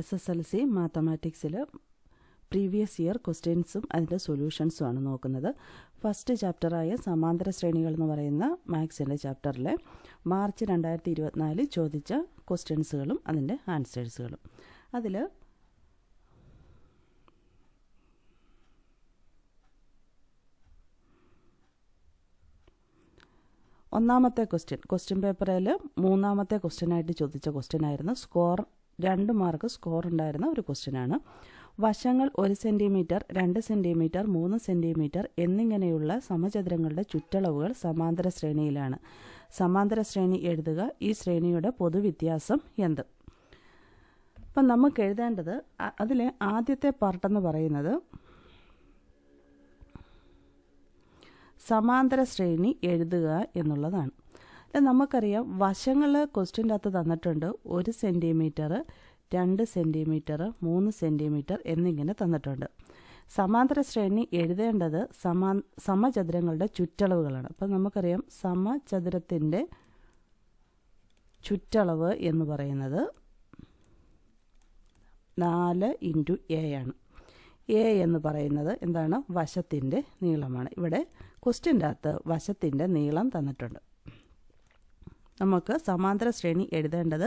SSLC മാത്തമാറ്റിക്സിൽ previous year ക്വസ്റ്റ്യൻസും അതിൻ്റെ സൊല്യൂഷൻസുമാണ് നോക്കുന്നത്. ഫസ്റ്റ് ചാപ്റ്ററായ സമാന്തര ശ്രേണികൾ എന്ന് പറയുന്ന മാത്സിൻ്റെ ചാപ്റ്ററിലെ മാർച്ച് 2024 ചോദിച്ച ക്വസ്റ്റ്യൻസുകളും അതിൻ്റെ ആൻസേഴ്സുകളും. അതിൽ ഒന്നാമത്തെ ക്വസ്റ്റ്യൻ പേപ്പറിൽ മൂന്നാമത്തെ ക്വസ്റ്റ്യനായിട്ട് ചോദിച്ച ക്വസ്റ്റ്യനായിരുന്നു. 2 മാർക്ക് സ്കോർ ഉണ്ടായിരുന്ന ഒരു ക്വസ്റ്റ്യനാണ്. വശങ്ങൾ 1 സെൻറ്റിമീറ്റർ, 2 സെൻറ്റിമീറ്റർ, 3 സെൻറ്റിമീറ്റർ എന്നിങ്ങനെയുള്ള സമചതുരങ്ങളുടെ ചുറ്റളവുകൾ സമാന്തര ശ്രേണിയിലാണ്. സമാന്തര ശ്രേണി എഴുതുക. ഈ ശ്രേണിയുടെ പൊതുവ്യത്യാസം എന്ത്? അപ്പം നമുക്ക് എഴുതേണ്ടത് അതിലെ ആദ്യത്തെ പാർട്ടെന്ന് പറയുന്നത് സമാന്തര ശ്രേണി എഴുതുക എന്നുള്ളതാണ്. നമുക്കറിയാം വശങ്ങൾ ക്വസ്റ്റ്യൻ്റെ അകത്ത് തന്നിട്ടുണ്ട്. 1 സെൻറ്റിമീറ്റർ, 2 സെൻറ്റിമീറ്റർ, 3 സെൻറ്റിമീറ്റർ എന്നിങ്ങനെ തന്നിട്ടുണ്ട്. സമാന്തര ശ്രേണി എഴുതേണ്ടത് സമചതുരങ്ങളുടെ ചുറ്റളവുകളാണ്. അപ്പം നമുക്കറിയാം സമചതുരത്തിൻ്റെ ചുറ്റളവ് എന്ന് പറയുന്നത് 4 × A ആണ്. A എന്ന് പറയുന്നത് എന്താണ്? വശത്തിൻ്റെ നീളമാണ്. ഇവിടെ ക്വസ്റ്റ്യൻ്റെ അകത്ത് വശത്തിൻ്റെ നീളം തന്നിട്ടുണ്ട്. നമുക്ക് സമാന്തര ശ്രേണി എഴുതേണ്ടത്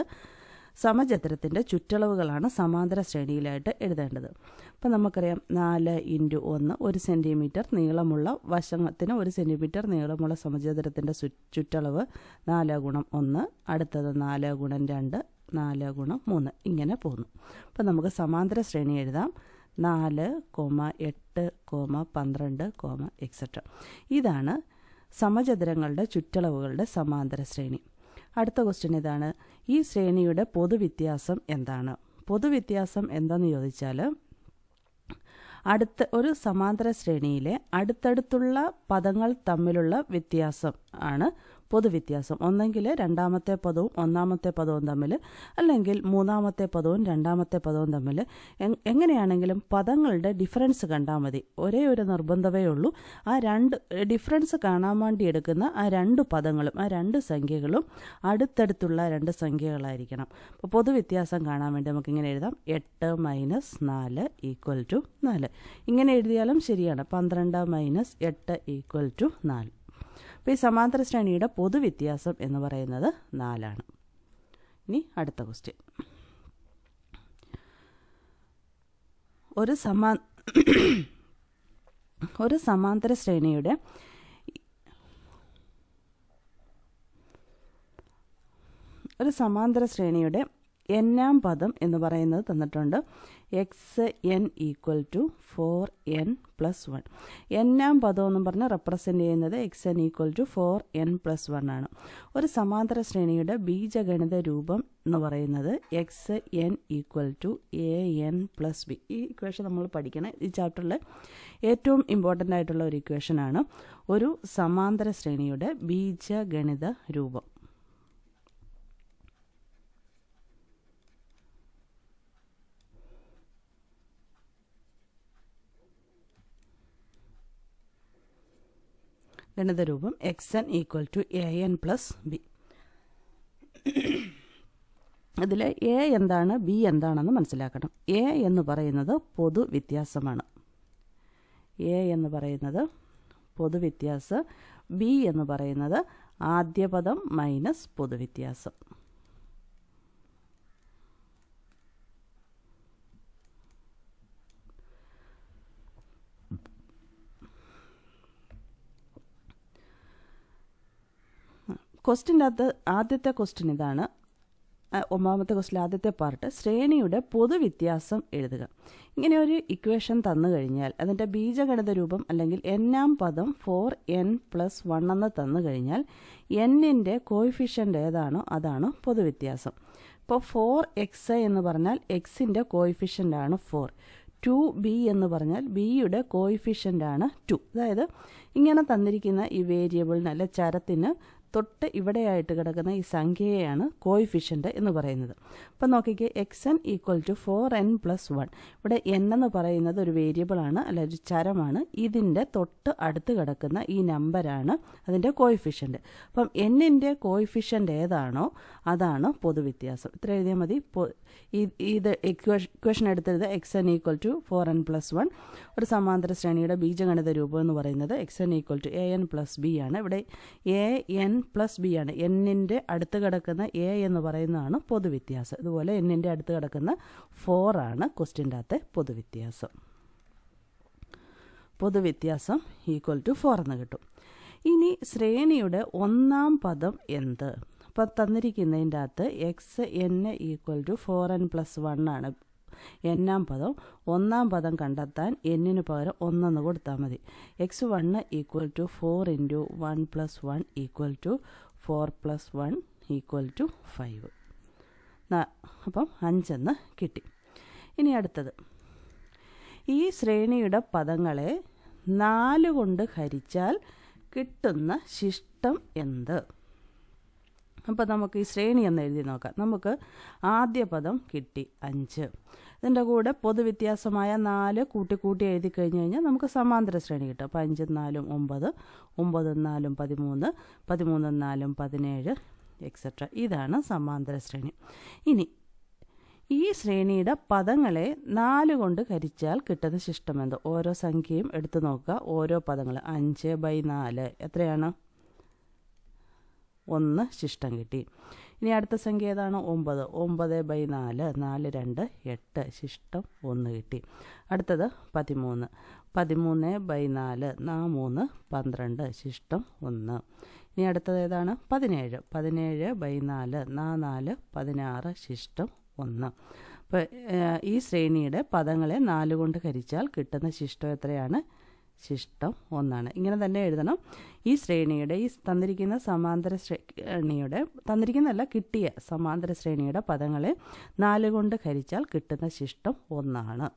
സമചതുരത്തിൻ്റെ ചുറ്റളവുകളാണ് സമാന്തര ശ്രേണിയിലായിട്ട് എഴുതേണ്ടത്. അപ്പം നമുക്കറിയാം 4 × 1 1 സെൻറ്റിമീറ്റർ നീളമുള്ള വശത്തിന് 1 സെൻറ്റിമീറ്റർ നീളമുള്ള സമചതുരത്തിൻ്റെ ചുറ്റളവ് 4 × 1, അടുത്തത് 4 × 2, 4 × 3 ഇങ്ങനെ പോകുന്നു. അപ്പം നമുക്ക് സമാന്തര ശ്രേണി എഴുതാം. 4, 8, 12, എക്സെട്ര. ഇതാണ് സമചതുരങ്ങളുടെ ചുറ്റളവുകളുടെ സമാന്തര ശ്രേണി. അടുത്ത ക്വസ്റ്റ്യൻ ഇതാണ്. ഈ ശ്രേണിയുടെ പൊതുവ്യത്യാസം എന്താണ്? പൊതുവ്യത്യാസം എന്താണെന്ന് ചോദിച്ചാൽ ഒരു സമാന്തര ശ്രേണിയിലെ അടുത്തടുത്തുള്ള പദങ്ങൾ തമ്മിലുള്ള വ്യത്യാസം ആണ് പൊതുവ്യത്യാസം. ഒന്നെങ്കിൽ രണ്ടാമത്തെ പദവും ഒന്നാമത്തെ പദവും തമ്മിൽ, അല്ലെങ്കിൽ മൂന്നാമത്തെ പദവും രണ്ടാമത്തെ പദവും തമ്മിൽ. എങ്ങനെയാണെങ്കിലും പദങ്ങളുടെ ഡിഫറൻസ് കണ്ടാൽ മതി. ഒരേ ഒരു നിർബന്ധമേ ഉള്ളൂ. ആ ഡിഫറൻസ് കാണാൻ വേണ്ടി എടുക്കുന്ന ആ 2 പദങ്ങളും ആ 2 സംഖ്യകളും അടുത്തടുത്തുള്ള 2 സംഖ്യകളായിരിക്കണം. അപ്പോൾ പൊതുവ്യത്യാസം കാണാൻ വേണ്ടി നമുക്കിങ്ങനെ എഴുതാം. 8 - 4 = 4. ഇങ്ങനെ എഴുതിയാലും ശരിയാണ്. 12 - 8 = 4. അപ്പോൾ ഈ സമാന്തര ശ്രേണിയുടെ പൊതുവ്യത്യാസം എന്ന് പറയുന്നത് 4 ആണ്. ഇനി അടുത്ത ക്വസ്റ്റ്യൻ. ഒരു സമാന്തര ശ്രേണിയുടെ n-ാം പദം എന്ന് പറയുന്നത് തന്നിട്ടുണ്ട്. xn = 4n + 1. n-ാം പദം എന്ന് പറഞ്ഞാൽ റെപ്രസെൻ്റ് ചെയ്യുന്നത് xn = 4n + 1 ആണ്. ഒരു സമാന്തര ശ്രേണിയുടെ ബീജഗണിത രൂപം എന്ന് പറയുന്നത് xn = an + b. ഈ ഇക്വേഷൻ നമ്മൾ പഠിക്കണം. ഈ ചാപ്റ്ററിൽ ഏറ്റവും ഇമ്പോർട്ടൻ്റ് ആയിട്ടുള്ള ഒരു ഇക്വേഷനാണ് ഒരു സമാന്തര ശ്രേണിയുടെ ബീജഗണിത രൂപം. ഗണിതരൂപം xn = an + b. ഇതിൽ a എന്താണ് b എന്താണെന്ന് മനസ്സിലാക്കണം. a എന്ന് പറയുന്നത് പൊതുവ്യത്യാസമാണ്. a എന്ന് പറയുന്നത് പൊതുവ്യത്യാസം. b എന്ന് പറയുന്നത് ആദ്യ പദം മൈനസ് പൊതുവ്യത്യാസം. ക്വസ്റ്റ്യൻ്റെ അകത്ത് ആദ്യത്തെ ക്വസ്റ്റ്യൻ ഇതാണ്. 9ാമത്തെ ക്വസ്റ്റ്യൻ ആദ്യത്തെ പാർട്ട്. ശ്രേണിയുടെ പൊതുവ്യത്യാസം എഴുതുക. ഇങ്ങനെ ഒരു ഇക്വേഷൻ തന്നു കഴിഞ്ഞാൽ അതിൻ്റെ ബീജഗണിത രൂപം അല്ലെങ്കിൽ n-ാം പദം 4n + 1 എന്ന് തന്നു കഴിഞ്ഞാൽ n-ൻ്റെ കോയിഫിഷ്യൻ്റ് ഏതാണോ അതാണ് പൊതുവ്യത്യാസം. ഇപ്പോൾ 4xi എന്ന് പറഞ്ഞാൽ x-ൻ്റെ കോയിഫിഷ്യൻ്റാണ് 4. 2b എന്ന് പറഞ്ഞാൽ ബിയുടെ കോയിഫിഷ്യൻ്റാണ് 2. അതായത് ഇങ്ങനെ തന്നിരിക്കുന്ന ഈ വേരിയബിളിന് അല്ലെ ചരത്തിന് തൊട്ട് ഇവിടെയായിട്ട് കിടക്കുന്ന ഈ സംഖ്യയെയാണ് കോയിഫിഷ്യൻ്റ് എന്ന് പറയുന്നത്. അപ്പം നോക്കിക്കേ, xn ഈക്വൽ ടു 4n+1. ഇവിടെ n എന്ന് പറയുന്നത് ഒരു വേരിയബിളാണ്, അല്ല ഒരു ചരമാണ്. ഇതിൻ്റെ തൊട്ട് അടുത്ത് കിടക്കുന്ന ഈ നമ്പറാണ് അതിൻ്റെ കോയിഫിഷ്യൻ്റ്. അപ്പം എന്നിൻ്റെ കോയിഫിഷ്യൻ്റ് ഏതാണോ അതാണ് പൊതുവ്യത്യാസം. ഇത്ര എഴുതിയാൽ മതി. ഇത് ഇക്വേഷൻ എടുത്തത് xn ഈക്വൽ ടു 4n+1. ഒരു സമാന്തര ശ്രേണിയുടെ ബീജഗണിത രൂപം എന്ന് പറയുന്നത് xn ഈക്വൽ ടു an+b ആണ്. ഇവിടെ an+b ആണ്. എന്നിൻ്റെ അടുത്ത് കിടക്കുന്ന a എന്ന് പറയുന്നതാണ് പൊതുവ്യത്യാസം. ഇതുപോലെ എന്നിൻ്റെ അടുത്ത് കിടക്കുന്ന 4 ആണ് ക്വസ്റ്റ്യൻ്റെ അകത്തെ പൊതുവ്യത്യാസം. പൊതുവ്യത്യാസം ഈക്വൽ ടു 4 എന്ന് കിട്ടും. ഇനി ശ്രേണിയുടെ ഒന്നാം പദം എന്ത്? അപ്പം തന്നിരിക്കുന്നതിൻ്റെ അകത്ത് xn ഈക്വൽ ടു 4n+1 ആണ് എന്നാം പദം. ഒന്നാം പദം കണ്ടെത്താൻ എന്നിന് പകരം 1 കൊടുത്താൽ മതി. x1 equal to 4 × 1+1 equal to 4+1 equal to 5. അപ്പം 5 കിട്ടി. ഇനി അടുത്തത്, ഈ ശ്രേണിയുടെ പദങ്ങളെ 4 കൊണ്ട് ഹരിച്ചാൽ കിട്ടുന്ന ശിഷ്ടം എന്ത്? അപ്പോൾ നമുക്ക് ഈ ശ്രേണി എന്ന് എഴുതി നോക്കാം. നമുക്ക് ആദ്യ പദം കിട്ടി 5. ഇതിൻ്റെ കൂടെ പൊതുവ്യത്യാസമായ 4 കൂട്ടി എഴുതി കഴിഞ്ഞ് കഴിഞ്ഞാൽ നമുക്ക് സമാന്തര ശ്രേണി കിട്ടും. അപ്പോൾ 5 4 9, 9 4 13, 13 4 17 എക്സെട്ര. ഇതാണ് സമാന്തര ശ്രേണി. ഇനി ഈ ശ്രേണിയുടെ പദങ്ങളെ 4 കൊണ്ട് ഹരിച്ചാൽ കിട്ടുന്ന ശിഷ്ടം എന്ത്? ഓരോ സംഖ്യയും എടുത്തു നോക്കുക. ഓരോ പദങ്ങൾ 5/4 എത്രയാണ്? 1 ശിഷ്ടം കിട്ടി. ഇനി അടുത്ത സംഖ്യ ഏതാണ്? 9. 9/4 4 2 8 ശിഷ്ടം 1 കിട്ടി. അടുത്തത് 13. 13/4 3 12 ശിഷ്ടം 1. ഇനി അടുത്തത് ഏതാണ്? 17. 17/4 4 16 ശിഷ്ടം 1. അപ്പോൾ ഈ ശ്രേണിയുടെ പദങ്ങളെ 4 കൊണ്ട് ഹരിച്ചാൽ കിട്ടുന്ന ശിഷ്ടം എത്രയാണ്? ശിഷ്ടം 1. ഇങ്ങനെ തന്നെ എഴുതണം. ഈ ശ്രേണിയുടെ ഈ തന്നിരിക്കുന്ന സമാന്തര ശ്രേണിയുടെ കിട്ടിയ സമാന്തര ശ്രേണിയുടെ പദങ്ങളെ 4 കൊണ്ട് ഹരിച്ചാൽ കിട്ടുന്ന ശിഷ്ടം 1.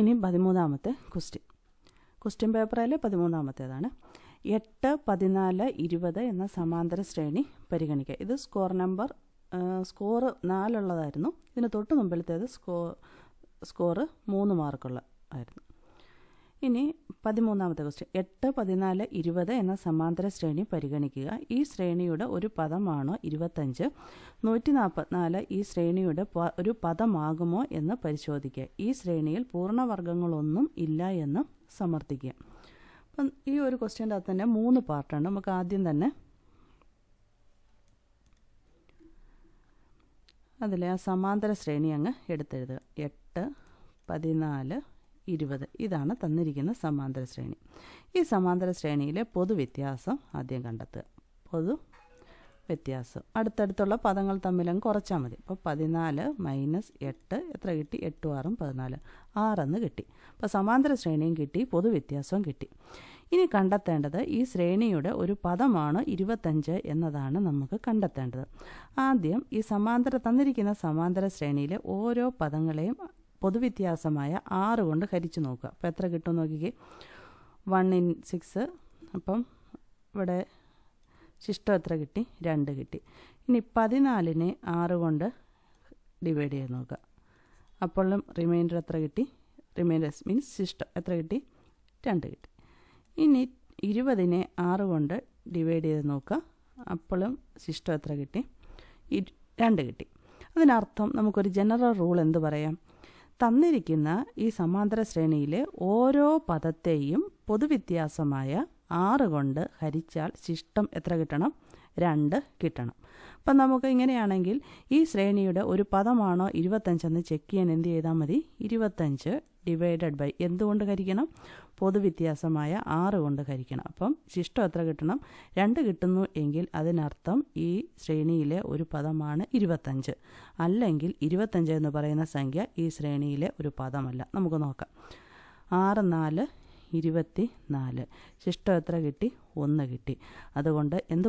ഇനി 13ാമത്തെ ക്വസ്റ്റ്യൻ പേപ്പറിലെ 13ാമത്തേതാണ്. 8, 14, 20 എന്ന സമാന്തര ശ്രേണി പരിഗണിക്കുക. ഇത് സ്കോർ 4 ഉള്ളതായിരുന്നു. ഇതിന് തൊട്ട് മുമ്പിലത്തേത് സ്കോർ 3 മാർക്കുള്ള ആയിരുന്നു. ഇനി 13ാമത്തെ ക്വസ്റ്റ്യൻ. 8, 14, 20 എന്ന സമാന്തര ശ്രേണി പരിഗണിക്കുക. ഈ ശ്രേണിയുടെ ഒരു പദമാണോ 25? 144 ഈ ശ്രേണിയുടെ ഒരു പദമാകുമോ എന്ന് പരിശോധിക്കുക. ഈ ശ്രേണിയിൽ പൂർണ്ണവർഗ്ഗങ്ങളൊന്നും ഇല്ല എന്ന് സമർത്ഥിക്കുക. അപ്പം ഈ ഒരു ക്വസ്റ്റ്യൻ്റെ അകത്ത് തന്നെ 3 പാർട്ടുണ്ട്. നമുക്ക് ആദ്യം തന്നെ അതിലെ ആ സമാന്തര ശ്രേണി അങ്ങ് എടുത്തെഴുതുക. 8, 14, 20 ഇതാണ് തന്നിരിക്കുന്ന സമാന്തര ശ്രേണി. ഈ സമാന്തര ശ്രേണിയിലെ പൊതുവ്യത്യാസം ആദ്യം കണ്ടെത്തുക. പൊതുവ്യത്യാസം അടുത്തടുത്തുള്ള പദങ്ങൾ തമ്മിലങ്ങ് കുറച്ചാൽ മതി. അപ്പോൾ 14 - 8 എത്ര കിട്ടി? 8 6 14 6 കിട്ടി. അപ്പോൾ സമാന്തര ശ്രേണിയും കിട്ടി, പൊതുവ്യത്യാസവും കിട്ടി. ഇനി കണ്ടെത്തേണ്ടത് ഈ ശ്രേണിയുടെ ഒരു പദമാണ് 25 എന്നതാണ് നമുക്ക് കണ്ടെത്തേണ്ടത്. ആദ്യം ഈ തന്നിരിക്കുന്ന സമാന്തര ശ്രേണിയിലെ ഓരോ പദങ്ങളെയും പൊതുവ്യത്യാസമായ 6 കൊണ്ട് ഹരിച്ചു നോക്കുക. അപ്പോൾ എത്ര കിട്ടും നോക്കിക്കേ. 1 × 6. അപ്പം ഇവിടെ ശിഷ്ടം എത്ര കിട്ടി? 2 കിട്ടി. ഇനി 14നെ 6 കൊണ്ട് ഡിവൈഡ് ചെയ്ത് നോക്കുക. അപ്പോഴും റിമൈൻഡർ എത്ര കിട്ടി? റിമൈൻഡർ മീൻസ് ശിഷ്ടം എത്ര കിട്ടി? 2 കിട്ടി. ഇനി 20നെ 6 കൊണ്ട് ഡിവൈഡ് ചെയ്ത് നോക്കുക. അപ്പോഴും ശിഷ്ടം എത്ര കിട്ടി? 2 കിട്ടി. അതിനർത്ഥം നമുക്കൊരു ജനറൽ റൂൾ എന്ത് പറയാം? തന്നിരിക്കുന്ന ഈ സമാന്തര ശ്രേണിയിലെ ഓരോ പദത്തെയും പൊതുവ്യത്യാസമായ 6 കൊണ്ട് ഹരിച്ചാൽ ശിഷ്ടം എത്ര കിട്ടണം? 2 കിട്ടണം. അപ്പം നമുക്ക് ഇങ്ങനെയാണെങ്കിൽ ഈ ശ്രേണിയുടെ ഒരു പദമാണോ 25 എന്ന് ചെക്ക് ചെയ്യാൻ എന്ത് ചെയ്താൽ മതി? 25 ഡിവൈഡഡ് ബൈ എന്തുകൊണ്ട് ഹരിക്കണം? പൊതുവ്യത്യാസമായ 6 കൊണ്ട് ഹരിക്കണം. അപ്പം ശിഷ്ടം എത്ര കിട്ടണം? 2 കിട്ടുന്നു എങ്കിൽ അതിനർത്ഥം ഈ ശ്രേണിയിലെ ഒരു പദമാണ് 25. അല്ലെങ്കിൽ 25 എന്ന് പറയുന്ന സംഖ്യ ഈ ശ്രേണിയിലെ ഒരു പദമല്ല. നമുക്ക് നോക്കാം. 6 4 24 ശിഷ്ടം എത്ര കിട്ടി? 1 കിട്ടി. അതുകൊണ്ട് എന്ത്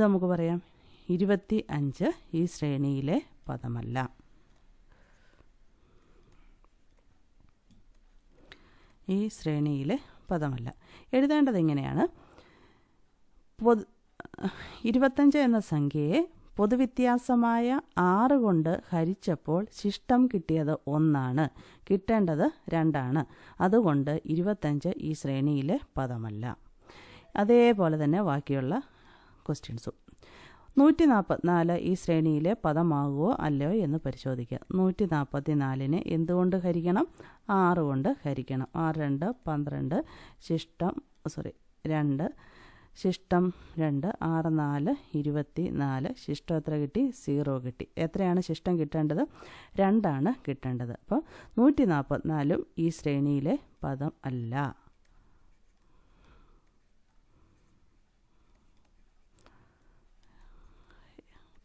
നമുക്ക് പറയാം? 25 ഈ ശ്രേണിയിലെ പദമല്ല. ഈ ശ്രേണിയിലെ പദമല്ല. എഴുതേണ്ടത് ഇങ്ങനെയാണ്: 25 എന്ന സംഖ്യയെ പൊതുവ്യത്യാസമായ 6 കൊണ്ട് ഹരിച്ചപ്പോൾ ശിഷ്ടം കിട്ടിയത് 1 കിട്ടേണ്ടത് 2. അതുകൊണ്ട് 25 ഈ ശ്രേണിയിലെ പദമല്ല. അതേപോലെ തന്നെ ബാക്കിയുള്ള ക്വസ്റ്റ്യൻസും. 144 ഈ ശ്രേണിയിലെ പദമാകുമോ അല്ലയോ എന്ന് പരിശോധിക്കുക. 144നെ എന്തുകൊണ്ട് ഹരിക്കണം? 6 കൊണ്ട് ഹരിക്കണം. 6 2 12 ശിഷ്ടം 2 ശിഷ്ടം 2 6 4 24 ശിഷ്ടം എത്ര കിട്ടി? 0 കിട്ടി. എത്രയാണ് ശിഷ്ടം കിട്ടേണ്ടത്? 2 കിട്ടേണ്ടത്. അപ്പോൾ 144 ഈ ശ്രേണിയിലെ പദം അല്ല.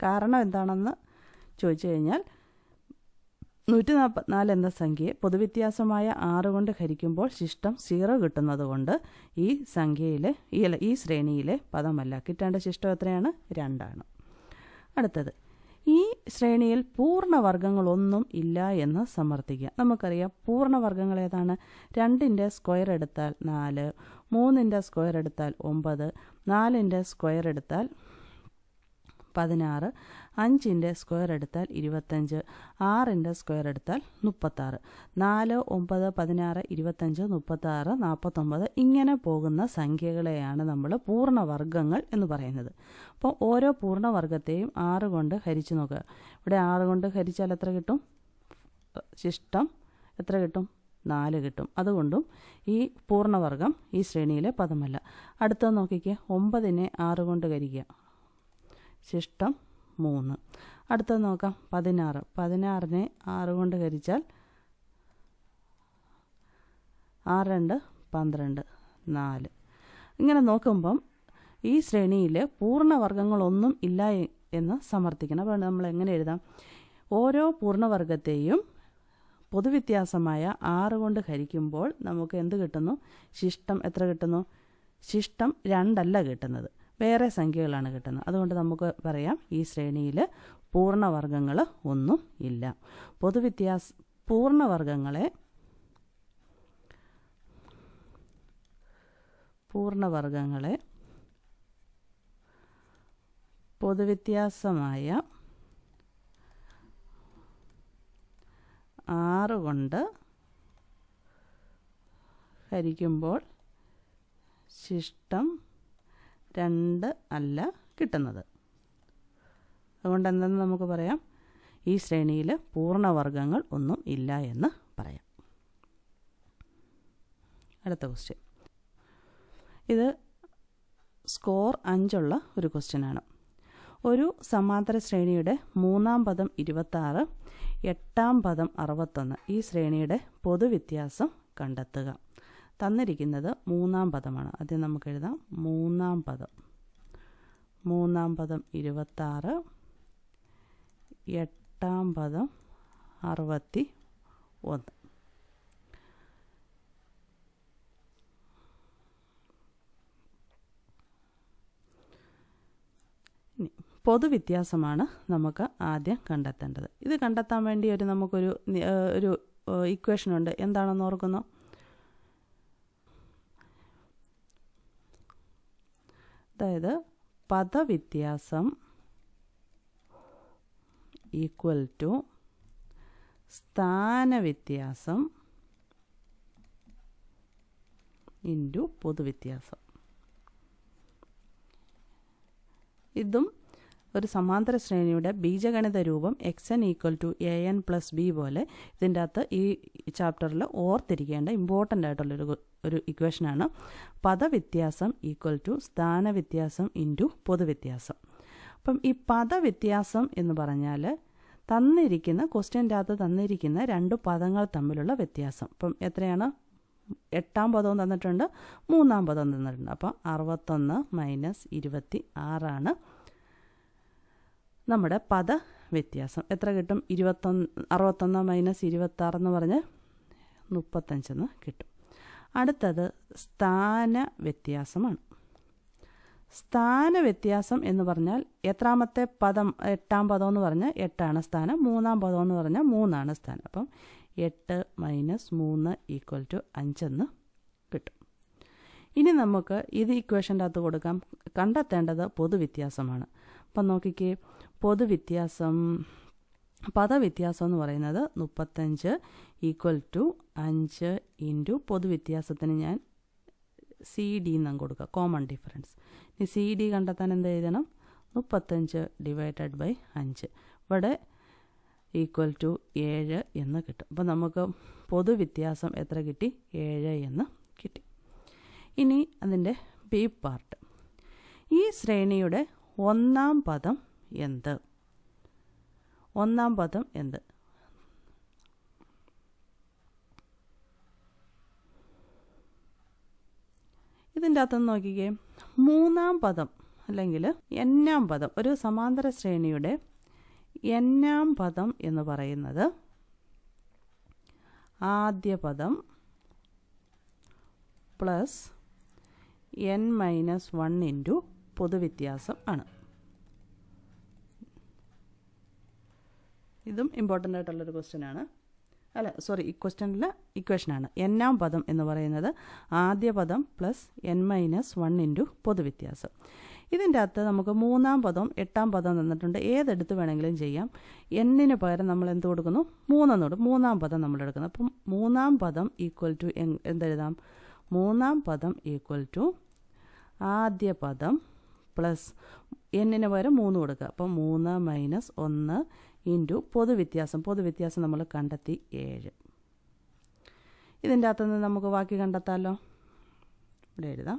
കാരണം എന്താണെന്ന് ചോദിച്ചു കഴിഞ്ഞാൽ 144 എന്ന സംഖ്യയെ പൊതുവ്യത്യാസമായ 6 കൊണ്ട് ഹരിക്കുമ്പോൾ ശിഷ്ടം 0 കിട്ടുന്നത് കൊണ്ട് ഈ ശ്രേണിയിലെ പദമല്ല. കിട്ടേണ്ട ശിഷ്ടം എത്രയാണ്? 2. അടുത്തത്, ഈ ശ്രേണിയിൽ പൂർണ്ണവർഗ്ഗങ്ങളൊന്നും ഇല്ല എന്ന് സമർത്ഥിക്കുക. നമുക്കറിയാം പൂർണ്ണവർഗ്ഗങ്ങൾ ഏതാണ്? 2ൻ്റെ സ്ക്വയർ എടുത്താൽ 4, 3ൻ്റെ സ്ക്വയർ എടുത്താൽ 9, 4ൻ്റെ സ്ക്വയർ എടുത്താൽ 16, 5ൻ്റെ സ്ക്വയർ എടുത്താൽ 25, 6ൻ്റെ സ്ക്വയർ എടുത്താൽ 36. 4, 9, 16, 25, 36, 49 ഇങ്ങനെ പോകുന്ന സംഖ്യകളെയാണ് നമ്മൾ പൂർണ്ണവർഗ്ഗങ്ങൾ എന്ന് പറയുന്നത്. അപ്പോൾ ഓരോ പൂർണ്ണവർഗ്ഗത്തെയും 6 കൊണ്ട് ഹരിച്ചു നോക്കുക. ഇവിടെ 6 കൊണ്ട് ഹരിച്ചാൽ എത്ര കിട്ടും? ശിഷ്ടം എത്ര കിട്ടും? 4 കിട്ടും. അതുകൊണ്ടും ഈ പൂർണ്ണവർഗ്ഗം ഈ ശ്രേണിയിലെ പദമല്ല. അടുത്തത് നോക്കിക്കുക. 9നെ 6 കൊണ്ട് ഹരിക്കുക. ശിഷ്ടം 3. അടുത്തത് നോക്കാം. 16. 16നെ 6 കൊണ്ട് ഹരിച്ചാൽ 6 2 12 4. ഇങ്ങനെ നോക്കുമ്പം ഈ ശ്രേണിയിൽ പൂർണ്ണവർഗ്ഗങ്ങളൊന്നും ഇല്ല എന്ന് സമർത്ഥിക്കണം. അപ്പോൾ നമ്മൾ എങ്ങനെ എഴുതാം? ഓരോ പൂർണ്ണവർഗ്ഗത്തെയും പൊതുവ്യത്യാസമായ 6 കൊണ്ട് ഹരിക്കുമ്പോൾ നമുക്ക് എന്ത് കിട്ടുന്നു? ശിഷ്ടം എത്ര കിട്ടുന്നു? ശിഷ്ടം 2 കിട്ടുന്നത്, വേറെ സംഖ്യകളാണ് കിട്ടുന്നത്. അതുകൊണ്ട് നമുക്ക് പറയാം ഈ ശ്രേണിയിൽ പൂർണ്ണവർഗ്ഗങ്ങൾ ഒന്നും ഇല്ല. പൂർണ്ണവർഗ്ഗങ്ങളെ പൊതുവ്യത്യാസമായ 6 കൊണ്ട് ഹരിക്കുമ്പോൾ ശിഷ്ടം 2 അല്ല കിട്ടുന്നത്. അതുകൊണ്ട് എന്തെന്ന് നമുക്ക് പറയാം? ഈ ശ്രേണിയിൽ പൂർണ്ണവർഗ്ഗങ്ങൾ ഒന്നും ഇല്ല എന്ന് പറയാം. അടുത്ത ക്വസ്റ്റ്യൻ. ഇത് സ്കോർ 5 ഒരു ക്വസ്റ്റ്യനാണ്. ഒരു സമാന്തര ശ്രേണിയുടെ 3-ാം പദം 26, 8-ാം പദം 61. ഈ ശ്രേണിയുടെ പൊതുവ്യത്യാസം കണ്ടെത്തുക. തന്നിരിക്കുന്നത് 3-ാം പദമാണ്. ആദ്യം നമുക്ക് എഴുതാം. 3-ാം പദം 26, 8-ാം പദം 61. പൊതുവ്യത്യാസമാണ് നമുക്ക് ആദ്യം കണ്ടെത്തേണ്ടത്. ഇത് കണ്ടെത്താൻ വേണ്ടി നമുക്കൊരു ഇക്വേഷനുണ്ട്. എന്താണെന്ന് ഓർക്കുന്നു? അതായത് പദവ്യത്യാസം ഈക്വൽ ടു സ്ഥാനവ്യത്യാസം ഇൻറ്റു പൊതുവ്യത്യാസം. ഇതും ഒരു സമാന്തര ശ്രേണിയുടെ ബീജഗണിത രൂപം xn = an + b പോലെ ഇതിൻ്റെ അകത്ത് ഈ ചാപ്റ്ററിൽ ഓർത്തിരിക്കേണ്ട ഇമ്പോർട്ടൻ്റ് ആയിട്ടുള്ളൊരു ഇക്വേഷനാണ്. പദവ്യത്യാസം ഈക്വൽ ടു സ്ഥാനവ്യത്യാസം ഇൻറ്റു പൊതുവ്യത്യാസം. അപ്പം ഈ പദവ്യത്യാസം എന്ന് പറഞ്ഞാൽ ക്വസ്റ്റ്യൻ്റെ അകത്ത് തന്നിരിക്കുന്ന 2 പദങ്ങൾ തമ്മിലുള്ള വ്യത്യാസം. അപ്പം എത്രയാണ്? 8-ാം പദവും തന്നിട്ടുണ്ട്, 3-ാം പദവും തന്നിട്ടുണ്ട്. അപ്പം 61 - 26 നമ്മുടെ പദവ്യത്യാസം. എത്ര കിട്ടും? 61 - 26 എന്ന് പറഞ്ഞ് 35 കിട്ടും. അടുത്തത് സ്ഥാനവ്യത്യാസമാണ്. സ്ഥാനവ്യത്യാസം എന്ന് പറഞ്ഞാൽ എത്രാമത്തെ പദം? 8-ാം പദം എന്ന് പറഞ്ഞാൽ 8 സ്ഥാനം, 3-ാം പദം എന്ന് പറഞ്ഞാൽ 3 സ്ഥാനം. അപ്പം 8 മൈനസ് 3 ഈക്വൽ ടു 5 എന്ന് കിട്ടും. ഇനി നമുക്ക് ഇത് ഇക്വേഷൻ്റെ അകത്ത് കൊടുക്കാം. കണ്ടെത്തേണ്ടത് പൊതുവ്യത്യാസമാണ്. അപ്പം നോക്കിക്കേ, പദവ്യത്യാസം എന്ന് പറയുന്നത് 35 ഈക്വൽ ടു 5 ഇൻറ്റു പൊതുവ്യത്യാസത്തിന് ഞാൻ CD എന്നങ്ങ് കൊടുക്കുക, കോമൺ ഡിഫറൻസ്. ഇനി CD കണ്ടെത്താൻ എന്ത് എഴുതണം? 35 ഡിവൈഡഡ് ബൈ 5. ഇവിടെ ഈക്വൽ ടു 7 എന്ന് കിട്ടും. അപ്പോൾ നമുക്ക് പൊതുവ്യത്യാസം എത്ര കിട്ടി? 7 എന്ന് കിട്ടി. ഇനി അതിൻ്റെ ബി പാർട്ട്. ഈ ശ്രേണിയുടെ ഒന്നാം പദം എന്ത്? ഒന്നാം പദം എന്ത്? ഇതിൻ്റെ അകത്തുനിന്ന് നോക്കിക്കേ, മൂന്നാം പദം അല്ലെങ്കിൽ n-ാം പദം, ഒരു സമാന്തര ശ്രേണിയുടെ n-ാം പദം എന്ന് പറയുന്നത് ആദ്യ പദം പ്ലസ് n-1 ഇൻറ്റു പൊതുവ്യത്യാസം ആണ്. ഇതും ഇമ്പോർട്ടൻ്റ് ആയിട്ടുള്ളൊരു ക്വസ്റ്റ്യനാണ്. ഇക്വേഷനാണ്. n-ാം പദം എന്ന് പറയുന്നത് ആദ്യ പദം പ്ലസ് n-1 ഇൻറ്റു പൊതുവ്യത്യാസം. ഇതിൻ്റെ അകത്ത് നമുക്ക് മൂന്നാം പദവും 8-ാം പദവും തന്നിട്ടുണ്ട്. ഏതെടുത്ത് വേണമെങ്കിലും ചെയ്യാം. n-ന് പകരം നമ്മൾ എന്ത് കൊടുക്കുന്നു? 3 കൊടുക്കും. മൂന്നാം പദം നമ്മൾ എടുക്കുന്നു. അപ്പം മൂന്നാം പദം ഈക്വൽ ടു എന്തെഴുതാം? മൂന്നാം പദം ഈക്വൽ ടു ആദ്യ പദം പ്ലസ് n-ന് പകരം 3 കൊടുക്കുക. അപ്പം 3 മൈനസ് 1 ഇൻറ്റു പൊതുവ്യത്യാസം നമ്മൾ കണ്ടെത്തി 7. ഇതിൻ്റെ അകത്തുനിന്ന് നമുക്ക് ബാക്കി കണ്ടെത്താമല്ലോ. ഇവിടെ എഴുതാം.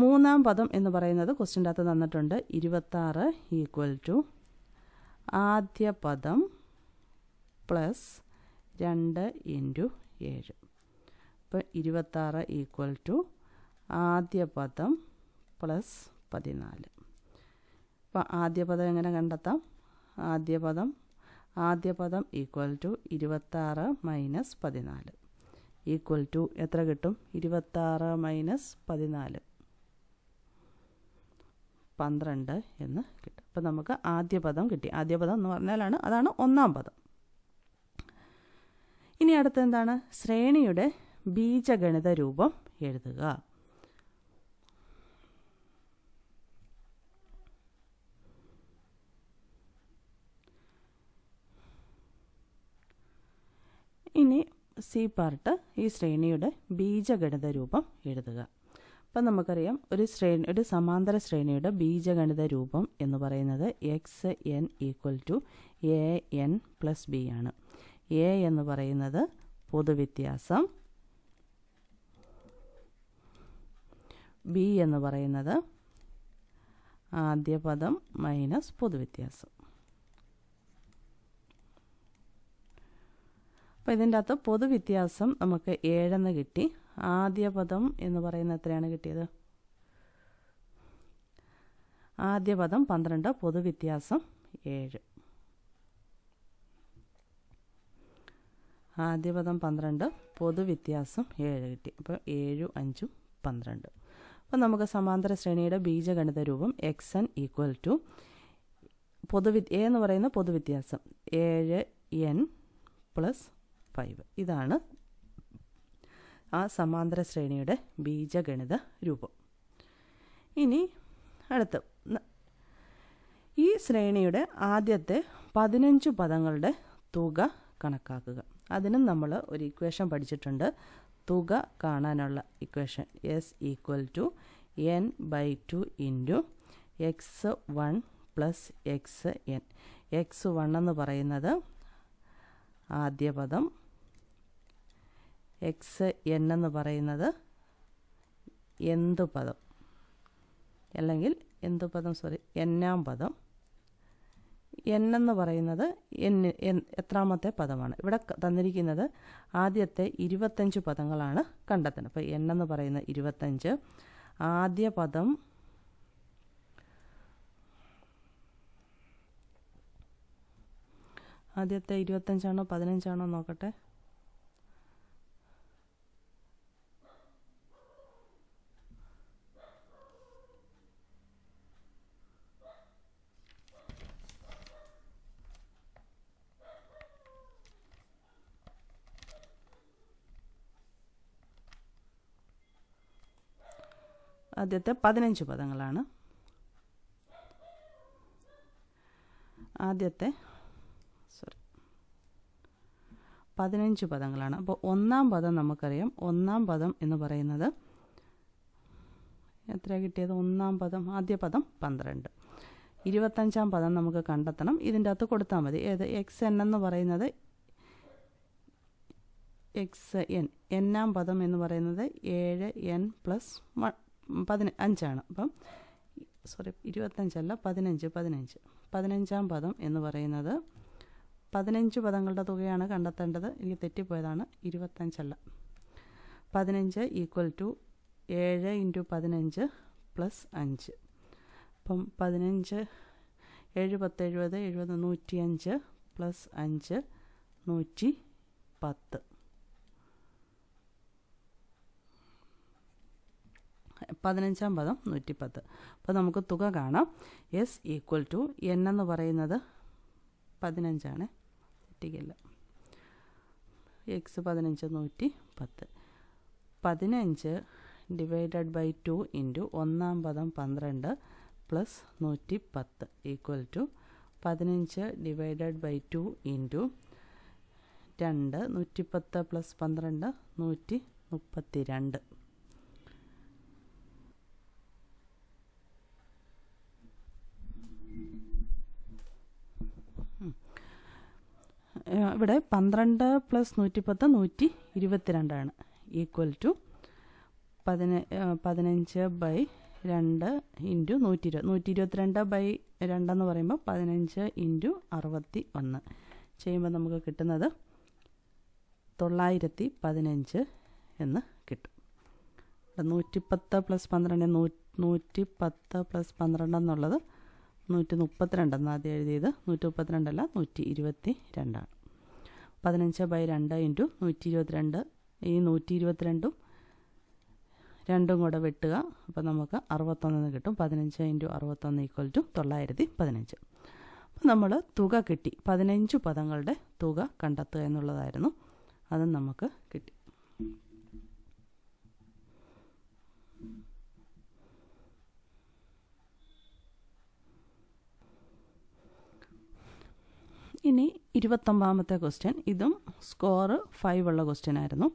മൂന്നാം പദം എന്ന് പറയുന്നത് ക്വസ്റ്റ്യൻ്റെ അകത്ത് തന്നിട്ടുണ്ട്. 26 ഈക്വൽ ടു ആദ്യ പദം പ്ലസ് 2 ഇൻറ്റു 7. അപ്പോൾ 26 ഈക്വൽ ടു ആദ്യ പദം പ്ലസ് 14. അപ്പോൾ ആദ്യ പദം എങ്ങനെ കണ്ടെത്താം? ആദ്യ പദം equal to 26 minus 14 equal to എത്ര കിട്ടും? 26 മൈനസ് 14 12 എന്ന് കിട്ടും. അപ്പോൾ നമുക്ക് ആദ്യ പദം കിട്ടി. ആദ്യ പദം എന്ന് പറഞ്ഞാലാണ് അതാണ് ഒന്നാം പദം. ഇനി അടുത്ത എന്താണ്? ശ്രേണിയുടെ ബീജഗണിത രൂപം എഴുതുക. ഇനി സി പാർട്ട്, ഈ ശ്രേണിയുടെ ബീജഗണിത രൂപം എഴുതുക. അപ്പം നമുക്കറിയാം, ഒരു സമാന്തര ശ്രേണിയുടെ ബീജഗണിത രൂപം എന്ന് പറയുന്നത് xn equal to an plus b ആണ്. a എന്ന് പറയുന്നത് പൊതുവ്യത്യാസം, b എന്ന് പറയുന്നത് ആദ്യ പദം മൈനസ് പൊതുവ്യത്യാസം. അപ്പോൾ ഇതിൻ്റെ അകത്ത് പൊതുവ്യത്യാസം നമുക്ക് 7 എന്ന് കിട്ടി. ആദ്യ പദം എന്ന് പറയുന്നത് എത്രയാണ് കിട്ടിയത്? ആദ്യ പദം 12, പൊതുവ്യത്യാസം 7. ആദ്യ പദം 12, പൊതുവ്യത്യാസം 7 കിട്ടി. അപ്പോൾ 7, 5, 12. അപ്പോൾ നമുക്ക് സമാന്തര ശ്രേണിയുടെ ബീജഗണിത രൂപം xn ഈക്വൽ ടു a എന്ന് പറയുന്ന പൊതുവ്യത്യാസം 7n പ്ലസ് 5. ഇതാണ് ആ സമാന്തര ശ്രേണിയുടെ ബീജഗണിത രൂപം. ഇനി അടുത്ത് ഈ ശ്രേണിയുടെ ആദ്യത്തെ 15 പദങ്ങളുടെ തുക കണക്കാക്കുക. അതിനും നമ്മൾ ഒരു ഇക്വേഷൻ പഠിച്ചിട്ടുണ്ട്. തുക കാണാനുള്ള equation s equal to n/2 into x1 plus xn. x1 എന്ന് പറയുന്നത് ആദ്യ പദം, xn എന്ന് പറയുന്നത് പദം അല്ലെങ്കിൽ n-ാം പദം. n എന്ന് പറയുന്നത് എത്രാമത്തെ പദമാണ്? ഇവിടെ തന്നിരിക്കുന്നത് ആദ്യത്തെ 25 പദങ്ങളാണ് കണ്ടെത്തുന്നത്. അപ്പോൾ n എന്ന് പറയുന്നത് 25. ആദ്യ പദം ആദ്യത്തെ 25 ആണോ 15 ആണോ നോക്കട്ടെ. ആദ്യത്തെ 15 പദങ്ങളാണ്. ആദ്യത്തെ 15 പദങ്ങളാണ്. അപ്പോൾ ഒന്നാം പദം നമുക്കറിയാം. ഒന്നാം പദം എന്ന് പറയുന്നത് എത്ര കിട്ടിയത്? ഒന്നാം പദം ആദ്യ പദം 12. 25-ാം പദം നമുക്ക് കണ്ടെത്തണം. ഇതിൻ്റെ അകത്ത് കൊടുത്താൽ മതി. ഏത്? XN എന്ന് പറയുന്നത് XN. എന്നാം പദം എന്ന് പറയുന്നത് 7n + 15 അപ്പം 25 അല്ല 15. 15-ാം പദം എന്ന് പറയുന്നത് 15 പദങ്ങളുടെ തുകയാണ് കണ്ടെത്തേണ്ടത്. എനിക്ക് തെറ്റിപ്പോയതാണ്. 25 അല്ല. 15 = 7 × 15 + 5. അപ്പം 15 7 10 70 70 105 + 5 110. 15-ാം പദം 110. അപ്പോൾ നമുക്ക് തുക കാണാം. S = n എന്ന് പറയുന്നത് 15 ആണ്. തെറ്റിക്കില്ല. X 15 110. 15 ÷ 2 × ഒന്നാം പദം 12 + 110 = 15 ÷ 2 × 2 110 + 12 132. ഇവിടെ 12 + 110 122 = 15/2 × 120. 122/2 എന്ന് പറയുമ്പോൾ 15 × 61 ചെയ്യുമ്പോൾ നമുക്ക് കിട്ടുന്നത് 915 എന്ന് കിട്ടും. 110 + 12 110 + 12 എന്നുള്ളത് 132 എന്ന് ആദ്യം എഴുതിയത്. 132 അല്ല 122 ആണ്. 15/2 × 122. ഈ 122ഉം 2ഉം കൂടെ വെട്ടുക. അപ്പോൾ നമുക്ക് 61 കിട്ടും. 15 × 61 = 915. അപ്പോൾ നമ്മൾ തുക കിട്ടി. 15 പദങ്ങളുടെ തുക കണ്ടെത്തുക എന്നുള്ളതായിരുന്നു. അതും നമുക്ക് കിട്ടി. ഇനി 29-ാമത്തെ ക്വസ്റ്റ്യൻ. ഇതും സ്കോർ 5 ഉള്ള ക്വസ്റ്റ്യൻ ആയിരുന്നു.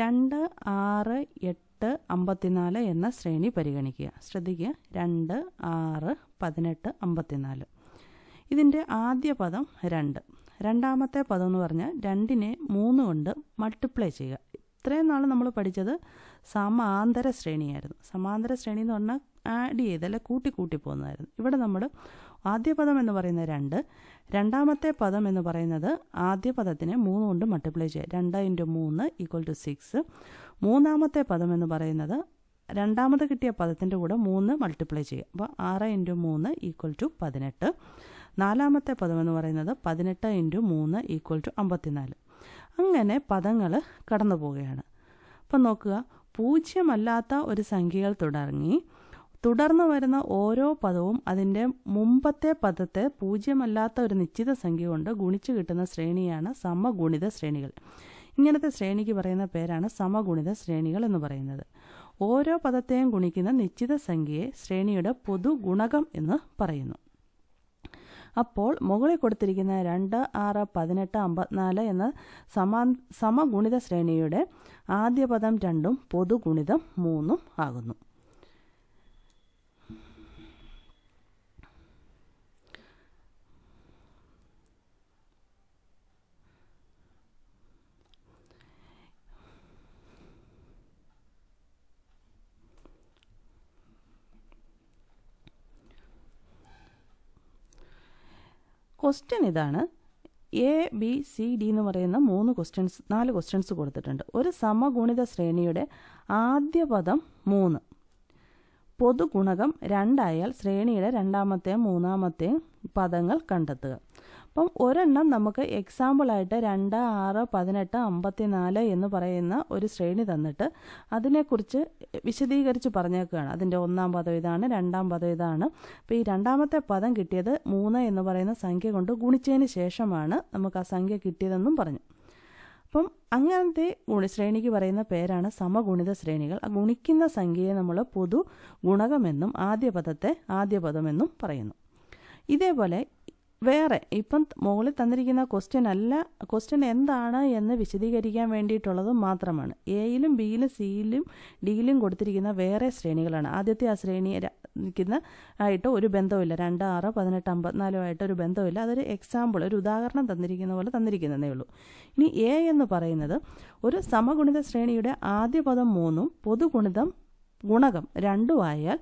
2 6 8 54 എന്ന ശ്രേണി പരിഗണിക്കുക. ശ്രദ്ധിക്കുക. 2 6 18 54. ഇതിൻ്റെ ആദ്യ പദം 2. രണ്ടാമത്തെ പദം എന്ന് പറഞ്ഞാൽ 2നെ 3 കൊണ്ട് മൾട്ടിപ്ലൈ ചെയ്യുക. ഇത്രയും നാൾ നമ്മൾ പഠിച്ചത് സമാന്തര ശ്രേണിയായിരുന്നു. സമാന്തര ശ്രേണി എന്ന് പറഞ്ഞാൽ ആഡ് ചെയ്ത് അല്ലെ കൂട്ടി പോകുന്നതായിരുന്നു. ഇവിടെ നമ്മൾ ആദ്യ പദം എന്ന് പറയുന്നത് 2, രണ്ടാമത്തെ പദം എന്ന് പറയുന്നത് ആദ്യ പദത്തിനെ 3 കൊണ്ട് മൾട്ടിപ്ലൈ ചെയ്യുക. 2 × 3 = 6. മൂന്നാമത്തെ പദം എന്ന് പറയുന്നത് രണ്ടാമത് കിട്ടിയ പദത്തിൻ്റെ കൂടെ 3 മൾട്ടിപ്ലൈ ചെയ്യുക. അപ്പോൾ 6 × 3 = 18. നാലാമത്തെ പദം എന്ന് പറയുന്നത് 18 × 3 = 54. അങ്ങനെ പദങ്ങൾ കടന്നു പോവുകയാണ്. അപ്പം നോക്കുക. പൂജ്യമല്ലാത്ത ഒരു സംഖ്യകൾ തുടർന്ന് വരുന്ന ഓരോ പദവും അതിൻ്റെ മുമ്പത്തെ പദത്തെ പൂജ്യമല്ലാത്ത ഒരു നിശ്ചിത സംഖ്യ കൊണ്ട് ഗുണിച്ച് കിട്ടുന്ന ശ്രേണിയാണ് സമഗുണിത ശ്രേണികൾ. ഇങ്ങനത്തെ ശ്രേണിക്ക് പറയുന്ന പേരാണ് സമഗുണിത ശ്രേണികൾ എന്ന് പറയുന്നത്. ഓരോ പദത്തെയും ഗുണിക്കുന്ന നിശ്ചിത സംഖ്യയെ ശ്രേണിയുടെ പൊതു ഗുണകം എന്ന് പറയുന്നു. അപ്പോൾ മുകളിൽ കൊടുത്തിരിക്കുന്ന 2 6 18 54 എന്ന സമഗുണിത ശ്രേണിയുടെ ആദ്യ പദം 2ഉം പൊതുഗുണിതം 3ഉം ആകുന്നു. ക്വസ്റ്റ്യൻ ഇതാണ്. ABCD എന്ന് പറയുന്ന 4 ക്വസ്റ്റ്യൻസ് കൊടുത്തിട്ടുണ്ട്. ഒരു സമഗുണിത ശ്രേണിയുടെ ആദ്യ പദം 3, പൊതുഗുണകം 2 ആയാൽ ശ്രേണിയുടെ രണ്ടാമത്തെയും മൂന്നാമത്തെയും പദങ്ങൾ കണ്ടെത്തുക. അപ്പം ഒരെണ്ണം നമുക്ക് എക്സാമ്പിളായിട്ട് 2 6 18 54 എന്ന് പറയുന്ന ഒരു ശ്രേണി തന്നിട്ട് അതിനെക്കുറിച്ച് വിശദീകരിച്ച് പറഞ്ഞേക്കുകയാണ്. അതിൻ്റെ ഒന്നാം പദം ഇതാണ്, രണ്ടാം പദം ഇതാണ്. അപ്പോൾ ഈ രണ്ടാമത്തെ പദം കിട്ടിയത് 3 എന്ന് പറയുന്ന സംഖ്യ കൊണ്ട് ഗുണിച്ചതിന് ശേഷമാണ് നമുക്ക് ആ സംഖ്യ കിട്ടിയതെന്നും പറഞ്ഞു. അപ്പം അങ്ങനത്തെ ശ്രേണിക്ക് പറയുന്ന പേരാണ് സമഗുണിത ശ്രേണികൾ. ഗുണിക്കുന്ന സംഖ്യയെ നമ്മൾ പൊതു ഗുണകമെന്നും ആദ്യ പദത്തെ ആദ്യ പദമെന്നും പറയുന്നു. ഇതേപോലെ വേറെ ഇപ്പം മുകളിൽ തന്നിരിക്കുന്ന ക്വസ്റ്റ്യൻ എന്താണ് എന്ന് വിശദീകരിക്കാൻ വേണ്ടിയിട്ടുള്ളത് മാത്രമാണ്. എയിലും ബിയിലും സിയിലും ഡിയിലും കൊടുത്തിരിക്കുന്ന വേറെ ശ്രേണികളാണ്. ആദ്യത്തെ ആ ശ്രേണി നിൽക്കുന്ന ആയിട്ട് ഒരു ബന്ധമില്ല, 2, 6, 18, 54 ഒരു ബന്ധമില്ല. അതൊരു എക്സാമ്പിൾ, ഒരു ഉദാഹരണം തന്നിരിക്കുന്ന പോലെ തന്നിരിക്കുന്നതേ ഉള്ളൂ. ഇനി എ എന്ന് പറയുന്നത് ഒരു സമഗുണിത ശ്രേണിയുടെ ആദ്യ പദം 3ഉം ഗുണകം 2 ആയാൽ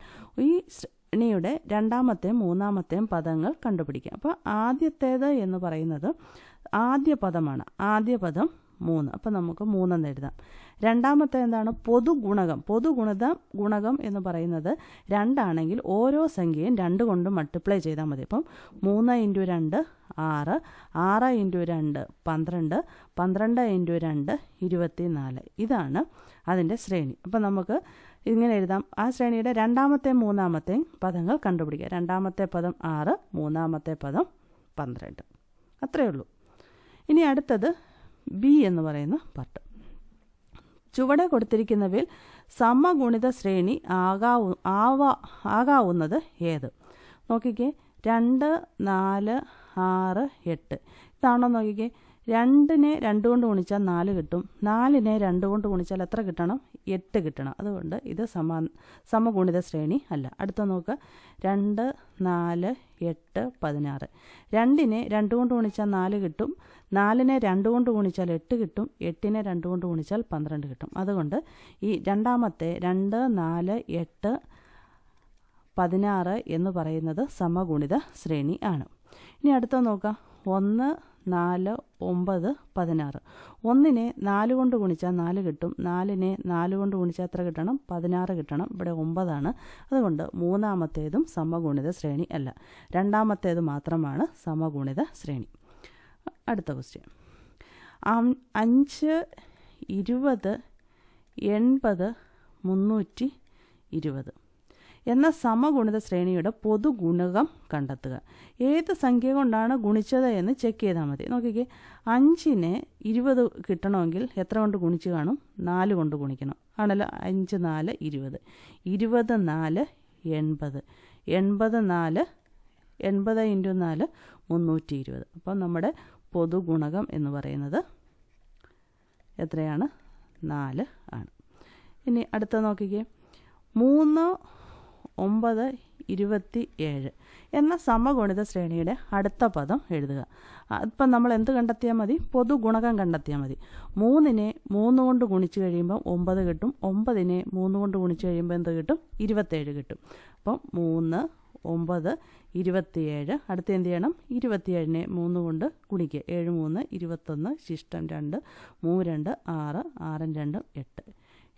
ഈ ശ്രേണിയുടെ രണ്ടാമത്തെയും മൂന്നാമത്തെയും പദങ്ങൾ കണ്ടുപിടിക്കാം. അപ്പോൾ ആദ്യത്തേത് എന്ന് പറയുന്നത് ആദ്യ പദമാണ്. ആദ്യ പദം 3. അപ്പം നമുക്ക് 3 എന്ന് എഴുതാം. രണ്ടാമത്തെ എന്താണ്? ഗുണകം എന്ന് പറയുന്നത് 2 ആണെങ്കിൽ ഓരോ സംഖ്യയും 2 കൊണ്ട് മൾട്ടിപ്ലൈ ചെയ്താൽ മതി. അപ്പം 3 × 2 6, 6 × 2 12, 12 × 2 24. ഇതാണ് അതിൻ്റെ ശ്രേണി. അപ്പം നമുക്ക് ഇങ്ങനെ എഴുതാം. ആ ശ്രേണിയുടെ രണ്ടാമത്തെയും മൂന്നാമത്തെയും പദങ്ങൾ കണ്ടുപിടിക്കുക. രണ്ടാമത്തെ പദം 6, മൂന്നാമത്തെ പദം 12. അത്രയേ ഉള്ളൂ. ഇനി അടുത്തത് ബി എന്ന് പറയുന്ന പാർട്ട്. ചുവടെ കൊടുത്തിരിക്കുന്നവയിൽ സമഗുണിത ശ്രേണി ആകാവുന്നത് ഏത്? നോക്കിക്കേ, 2, 4, 6, 8. ഇതാണോ നോക്കിക്കേ. 2നെ 2 കൊണ്ട് ഗുണിച്ചാൽ 4 കിട്ടും. 4നെ 2 കൊണ്ട് ഗുണിച്ചാൽ എത്ര കിട്ടണം? 8 കിട്ടണം. അതുകൊണ്ട് ഇത് സമഗുണിത ശ്രേണി അല്ല. അടുത്ത നോക്കുക, 2, 4, 8, 16. 2നെ 2 കൊണ്ട് ഗുണിച്ചാൽ 4 കിട്ടും. 4നെ 2 കൊണ്ട് ഗുണിച്ചാൽ 8 കിട്ടും. 8നെ 2 കൊണ്ട് ഗുണിച്ചാൽ 12 കിട്ടും. അതുകൊണ്ട് ഈ രണ്ടാമത്തെ 2, 4, 8, 16 എന്ന് പറയുന്നത് സമഗുണിത ശ്രേണി ആണ്. ഇനി അടുത്ത നോക്കാം, 1, 4, 9, 16. 1നെ 4 കൊണ്ട് ഗുണിച്ചാൽ 4 കിട്ടും. 4നെ 4 കൊണ്ട് ഗുണിച്ചാൽ എത്ര കിട്ടണം? 16 കിട്ടണം. ഇവിടെ 9 ആണ്. അതുകൊണ്ട് മൂന്നാമത്തേതും സമഗുണിത ശ്രേണി അല്ല. രണ്ടാമത്തേത് മാത്രമാണ് സമഗുണിത ശ്രേണി. അടുത്ത ക്വസ്റ്റ്യൻ, 5, 20, 80, 320 എന്ന സമഗുണിത ശ്രേണിയുടെ പൊതുഗുണകം കണ്ടെത്തുക. ഏത് സംഖ്യ കൊണ്ടാണ് ഗുണിച്ചത് എന്ന് ചെക്ക് ചെയ്താൽ മതി. നോക്കിക്കേ, 5നെ 20 കിട്ടണമെങ്കിൽ എത്ര കൊണ്ട് ഗുണിച്ച് കാണും? 4 കൊണ്ട് ഗുണിക്കണം. ആണല്ലോ. 5, 4, 20. 20, 4, 80. 80, 4, 80 × 4 320. അപ്പം നമ്മുടെ പൊതുഗുണകം എന്ന് പറയുന്നത് എത്രയാണ്? 4 ആണ്. ഇനി അടുത്ത നോക്കിക്കേ, 3, 9, 27 എന്ന സമഗുണിത ശ്രേണിയുടെ അടുത്ത പദം എഴുതുക. ഇപ്പം നമ്മൾ എന്ത് കണ്ടെത്തിയാൽ മതി? പൊതുഗുണകം കണ്ടെത്തിയാൽ മതി. 3നെ 3 കൊണ്ട് ഗുണിച്ച് കഴിയുമ്പം 9 കിട്ടും. 9നെ 3 കൊണ്ട് ഗുണിച്ച് കഴിയുമ്പോൾ എന്ത് കിട്ടും? 27 കിട്ടും. അപ്പം 3, 9, 27. അടുത്ത് എന്ത് ചെയ്യണം? 27നെ 3 കൊണ്ട് ഗുണിക്കുക. 7, 3, 21, ശിഷ്ടം 2, 3, 2, 6, 6, 2, 8,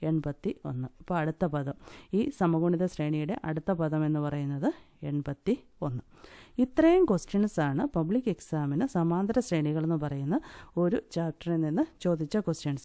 81. അപ്പോൾ അടുത്ത പദം, ഈ സമഗുണിത ശ്രേണിയുടെ അടുത്ത പദം എന്ന് പറയുന്നത് 81. ഇത്രയും ക്വസ്റ്റ്യൻസാണ് പബ്ലിക് എക്സാമിന് സമാന്തര ശ്രേണികൾ എന്ന് പറയുന്ന ഒരു ചാപ്റ്ററിൽ നിന്ന് ചോദിച്ച ക്വസ്റ്റ്യൻസ്.